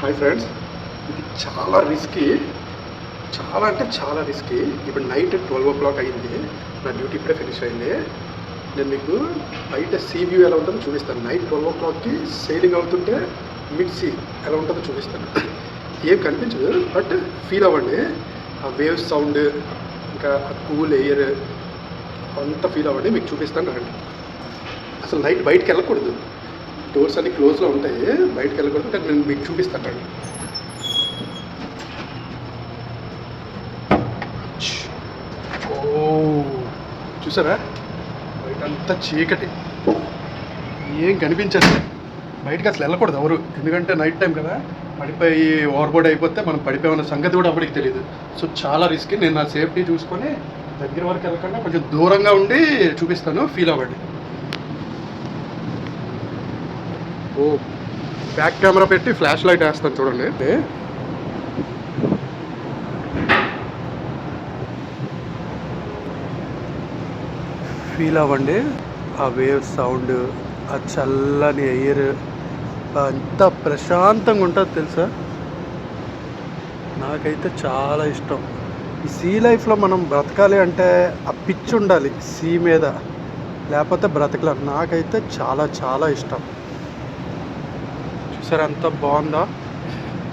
Hi friends, ఇది చాలా risky, చాలా అంటే చాలా రిస్కీ. ఇప్పుడు నైట్ 12 అయింది, నా డ్యూటీ ఇప్పుడే ఫినిష్ అయింది. నేను మీకు బయట సీ వ్యూ ఎలా ఉంటుందో చూపిస్తాను. నైట్ 12 సెయిలింగ్ అవుతుంటే మిడ్ సీ ఎలా ఉంటుందో చూపిస్తాను. ఏం కనిపించదు, బట్ ఫీల్ అవ్వండి. ఆ వేవ్స్ సౌండ్, ఇంకా ఆ కూల్ ఎయిర్ అంతా ఫీల్ అవ్వండి. మీకు చూపిస్తాను రండి. అసలు నైట్ బయటికి వెళ్ళకూడదు, డోర్స్ అన్ని క్లోజ్లో ఉంటాయి, బయటకు వెళ్ళకూడదు. కానీ నేను మీకు చూపిస్తాను రండి. చూసారా, బయట అంతా చీకటి, ఏం కనిపించదు. బయటకు అసలు వెళ్ళకూడదు ఎవరు, ఎందుకంటే నైట్ టైం కదా, పడిపోయి ఓవర్బోర్డ్ అయిపోతే మనం పడిపోయిన సంగతి కూడా అప్పటికి తెలియదు. సో చాలా రిస్క్. నేను నా సేఫ్టీ చూసుకొని దగ్గర వరకు వెళ్ళకుండా కొంచెం దూరంగా ఉండి చూపిస్తాను, ఫీల్ అవ్వండి. ఓ బ్యాక్ కెమెరా పెట్టి ఫ్లాష్ లైట్ వేస్తాను చూడండి. ఫీల్ అవ్వండి ఆ వేవ్ సౌండ్, ఆ చల్లని ఎయిర్, అంతా ప్రశాంతంగా ఉంటుంది తెలుసా. నాకైతే చాలా ఇష్టం. ఈ సీ లైఫ్లో మనం బ్రతకాలి అంటే ఆ పిచ్చి ఉండాలి సీ మీద, లేకపోతే బ్రతకలేం. నాకైతే చాలా చాలా ఇష్టం. చూసారా అంత బాగుందా,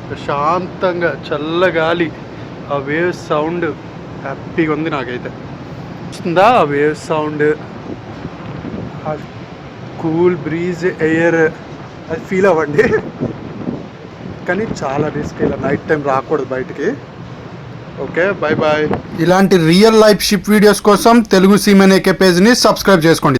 ప్రశాంతంగా చల్లగాలి, ఆ వేవ్ సౌండ్ హ్యాపీగా ఉంది. నాకైతే వస్తుందా ఆ వేవ్ సౌండ్, ఆ కూల్ బ్రీజ్ ఎయిర్, అది ఫీల్ అవ్వండి. కానీ చాలా రిస్క్, ఇలా నైట్ టైం రాకూడదు బయటికి. Okay, bye bye. ఇలాంటి రియల్ లైఫ్ షిప్ వీడియోస్ కోసం తెలుగు సీమెన్ ఏకే పేజ్ని సబ్స్క్రైబ్ చేసుకోండి.